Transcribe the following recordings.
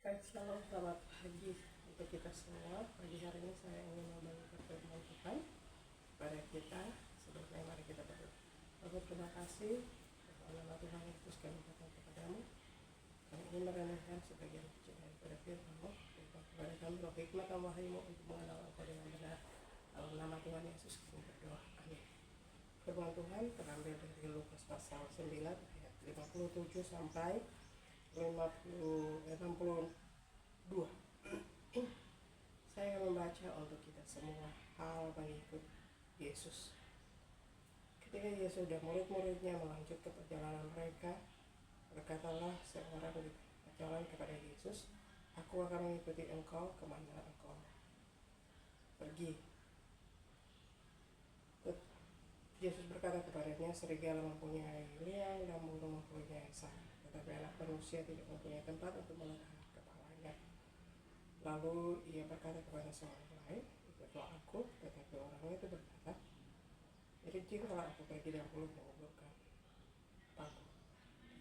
Baik, selamat pagi untuk kita semua. Pagi hari ini saya ingin membagikan firman Tuhan kepada kita. Sebelumnya mari kita berdoa. Bapak, terima kasih dalam nama Tuhan Yesus kami datang kepadamu. Kami ingin merendahkan sebagian kecil daripada firman-Mu. Berikan kepada kami roh hikmat dan wahyu-Mu untuk mengenal Engkau dengan benar. Dalam nama Tuhan Yesus kami berdoa. Amin. Firman Tuhan terambil dari Lukas pasal 9 ayat 57 sampai 62. Saya akan membaca untuk kita semua hal mengikut Yesus. Ketika Yesus dan murid-muridnya melanjutkan perjalanan mereka, berkatalah seorang di jalan kepada Yesus, "Aku akan mengikuti engkau kemana engkau pergi." Yesus berkata kepadanya, "Serigala mempunyai liang dan burung mempunyai sarang, tetapi anak manusia tidak mempunyai tempat untuk meletakkan kepalanya." Lalu ia berkata kepada seorang lain, "Ikutlah aku." Tetapi orang itu berkata, "Jadi jikalau aku pergi dan belum menguburkan bapakku."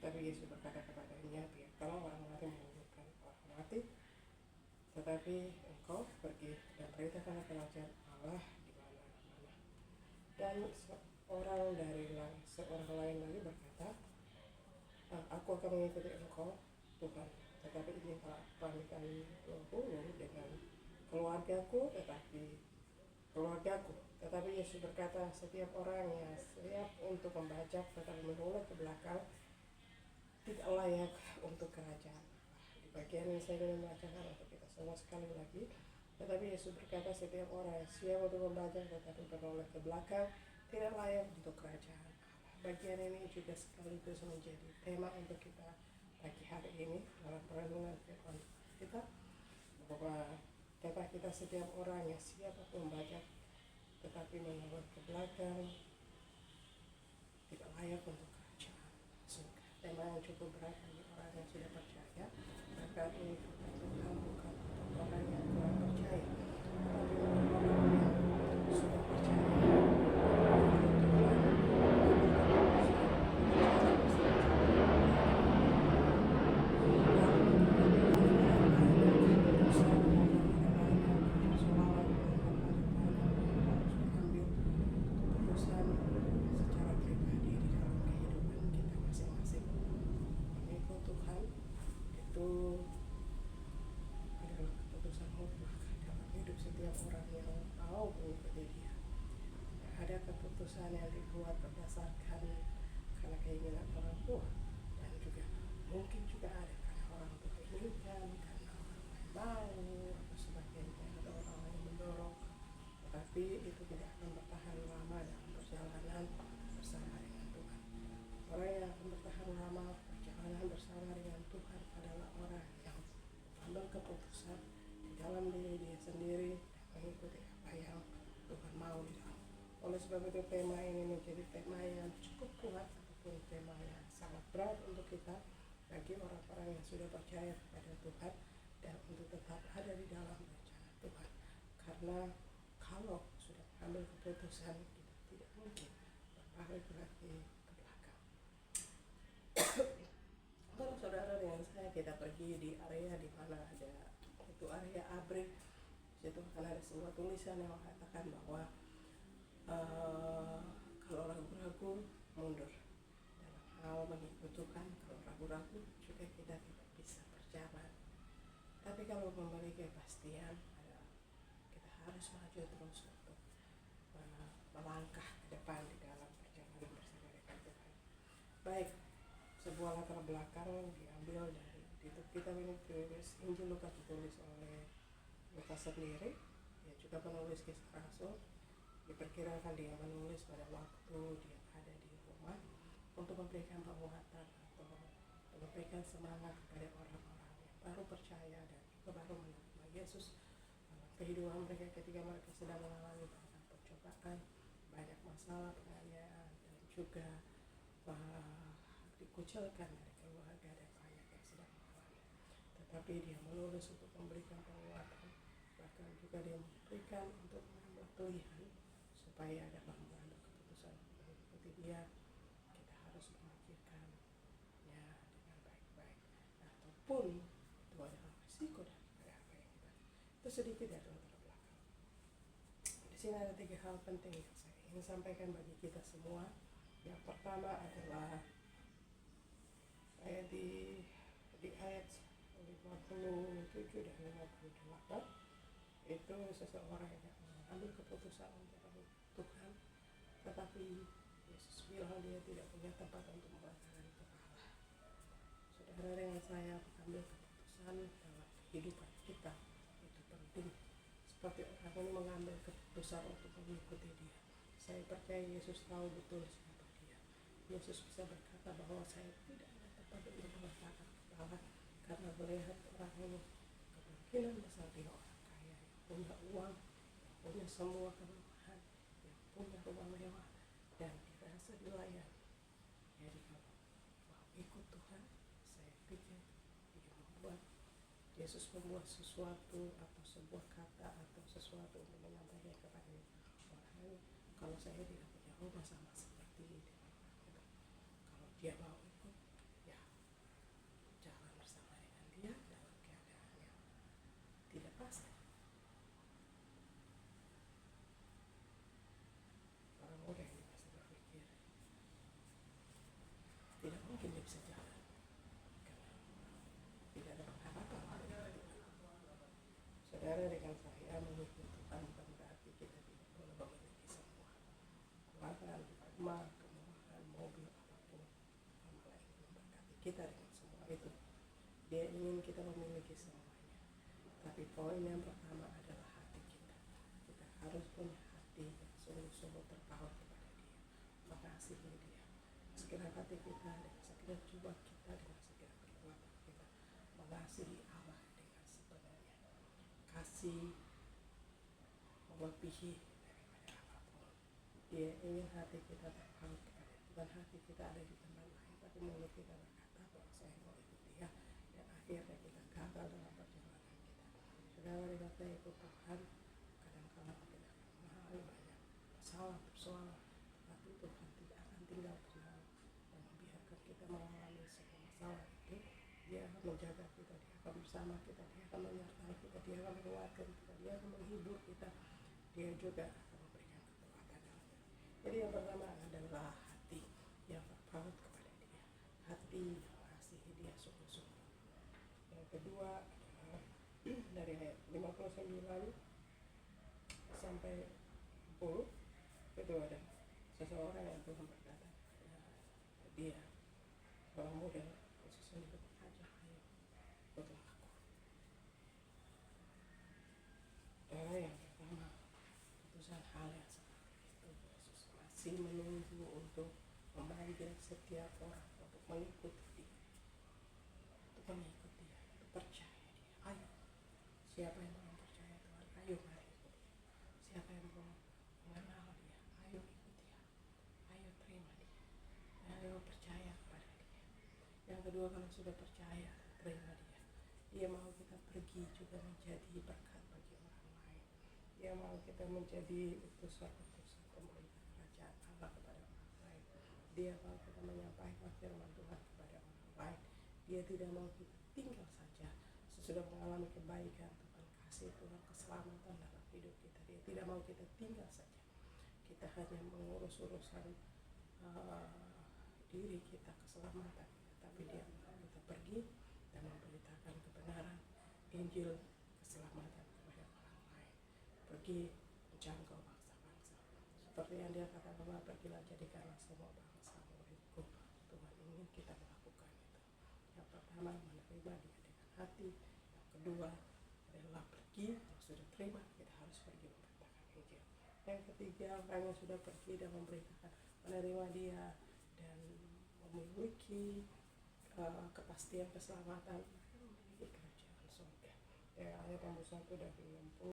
Tetapi Yesus berkata kepadanya, "Biarkanlah orang mati menguburkan orang mati, tetapi engkau pergi dan beritakanlah kerajaan Allah di mana-mana." Dan seorang lain lagi berkata, "Aku akan mengikuti engkau, Tuhan, tetapi izinkanlah aku pamitan dahulu dengan keluargaku." Tetapi Yesus berkata, "Setiap orang yang siap untuk membajak tetapi menoleh ke belakang tidak layak untuk kerajaan Allah." Di bagian ini saya ingin membacakan untuk kita semua sekali lagi. Tetapi Yesus berkata, "Setiap orang yang siap untuk membajak tetapi menoleh ke belakang tidak layak untuk kerajaan Allah." Bagian ini juga sekaligus menjadi tema untuk kita pagi hari ini dalam perenungan firman kita, bahwa tema kita setiap orang yang siap untuk membajak tetapi menoleh ke belakang tidak layak untuk kerajaan surga. Tema yang cukup berat bagi orang yang sudah percaya. Bahkan ini firman Tuhan bukan untuk orang yang kurang percaya, tetapi untuk orang yang sudah percaya. Ada keputusan yang dibuat berdasarkan karena keinginan orang tua, dan juga mungkin juga ada karena orang tua inginkan, karena orang lain mau atau sebagainya, ada orang lain mendorong. Tetapi itu tidak akan bertahan lama dalam perjalanan bersama dengan Tuhan. Orang yang akan bertahan lama perjalanan bersama dengan Tuhan adalah orang yang mengambil keputusan di dalam diri dia sendiri dan mengikuti apa yang Tuhan mau di dalam. Oleh sebab itu tema ini menjadi tema yang cukup kuat ataupun tema yang sangat berat untuk kita, bagi orang-orang yang sudah percaya kepada Tuhan dan untuk tetap ada di dalam rencana Tuhan. Karena kalau sudah mengambil keputusan, kita tidak mungkin berbalik lagi ke belakang. Kalau saudara dengan saya kita pergi di area di mana ada itu area abrik, situ akan ada sebuah tulisan yang mengatakan bahwa kalau ragu-ragu mundur dalam hal mengikut Tuhan. Kalau ragu-ragu juga kita tidak bisa berjalan. Tapi kalau memiliki kepastian, kita harus maju terus untuk melangkah ke depan di dalam perjalanan bersama dengan Tuhan. Baik, sebuah latar belakang diambil dari kita ini tulis Injil Lukas ditulis oleh Lukas sendiri. Dia juga penulis Kisah Rasul. Diperkirakan dia menulis pada waktu dia ada di rumah untuk memberikan penguatan atau memberikan semangat kepada orang-orang yang baru percaya dan juga baru menerima Yesus dalam kehidupan mereka ketika mereka sedang mengalami banyak percobaan, banyak masalah, penganiayaan, dan juga dikucilkan dari keluarga dan banyak yang sedang mengalami. Tetapi dia menulis untuk memberikan penguatan, bahkan juga dia memberikan untuk menambah pilihan supaya dalam mengambil keputusan mengikuti dia, kita harus memikirkannya dengan baik-baik. Ataupun itu adalah sedikit dari latar belakang. Di sini ada 3 hal penting yang saya ingin sampaikan bagi kita semua. Yang pertama adalah ayat di ayat 57 dan 58, itu seseorang yang mengambil keputusan untuk Tuhan, tetapi Yesus bilang dia tidak punya tempat untuk mengatakan itu Allah. Saudara, dengan saya mengambil keputusan dalam kehidupan kita itu penting. Seperti orang ini mengambil keputusan untuk mengikuti dia. Saya percaya Yesus tahu betul siapa dia. Yesus bisa berkata bahwa saya tidak ada tempat untuk mengatakan Allah, karena melihat orang ini kemungkinan besar dia orang kaya yang punya uang, yang punya semua kemewahan, yang punya rumah mewah, dan dirasa dilayani. Jadi kalau mau ikut Tuhan, saya pikir dia membuat Yesus membuat sesuatu atau sebuah kata atau sesuatu untuk menyampaikan kepada orang ini, kalau saya tidak punya rumah sama seperti ini, kalau dia mau ikut, ya jalan bersama dengan dia dalam keadaan yang tidak pasti. Orang muda ini pasti berpikir tidak mungkin dia bisa jalan, karena tidak ada harapan. Saudara, dengan saya mengikuti Tuhan bukan berarti kita tidak boleh memiliki semua keuangan, rumah, kemewahan, mobil, apapun. Allah ingin memberkati kita dengan semua itu. Dia ingin kita memiliki semuanya. Tapi poin yang pertama adalah hati kita. Kita harus punya hati yang sungguh-sungguh terpaut kepada dia, mengasihi dia. Segera hati kita, dengan segera jiwa kita, dengan segera perbuatan kita mengasihi Allah dengan sebenarnya. Kasih melebihi daripada apapun. Dia ingin hati kita terpaut kepada dia. Bukan hati kita ada di tempat lain, tapi mulut kita berkata bahwa saya mau ikut dia, dan akhirnya kita gagal dalam perjalanan kita. Saudara, dengan saya ikut Tuhan, kadang-kadang kita akan mengalami banyak persoalan, tetapi Tuhan tidak akan tinggal tenang dan membiarkan kita mengalami semua masalah itu. Dia akan menjaga kita, dia akan bersama kita, dia akan menyertai kita, dia akan menguatkan kita, dia akan menghibur kita, dia juga akan memberikan kekuatan dalam kita. Jadi yang pertama adalah hati yang terpaut kepada dia, hati yang mengasihi dia sungguh-sungguh. Yang kedua adalah dari ayat 59 sampai 60, itu ada seseorang yang Tuhan berkata dia, orang muda Yesus ini mengajak, ayo ikutlah aku. Yang pertama, keputusan hal yang seperti itu, Yesus masih menunggu untuk memanggil setiap orang untuk mengikuti dia, untuk percaya dia. Ayo, siapa yang mau percaya Tuhan, ayo mari ikut dia. Siapa yang mau mengenal dia, ayo ikut dia, ayo terima dia, ayo percaya kepada dia. Yang kedua, kalau sudah percaya, terima dia. Dia mau kita pergi juga menjadi berkat bagi orang lain. Dia mau kita menjadi utusan-utusan pemerintah kerajaan Allah kepada orang lain. Dia mau kita menyampaikan firman Tuhan kepada orang lain. Dia tidak mau kita tinggal saja sesudah mengalami kebaikan, Tuhan kasih, Tuhan keselamatan dalam hidup kita. Dia tidak mau kita tinggal saja, kita hanya mengurus urusan diri kita, keselamatan, tapi dia mau kita pergi dan memberitakan kebenaran Injil keselamatan kepada orang lain, pergi menjangkau bangsa-bangsa seperti yang dia katakan, pergilah jadikanlah semua bangsa muridku. Tuhan ingin kita melakukan itu. Yang pertama, menerima dia dengan hati. Yang kedua adalah pergi. Yang sudah terima, kita harus pergi memberitakan Injil. Yang ketiga, orang yang sudah pergi dan memberitakan, menerima dia dan memiliki kepastian keselamatan, memiliki kerajaan surga. Ayat yang 1 dari 60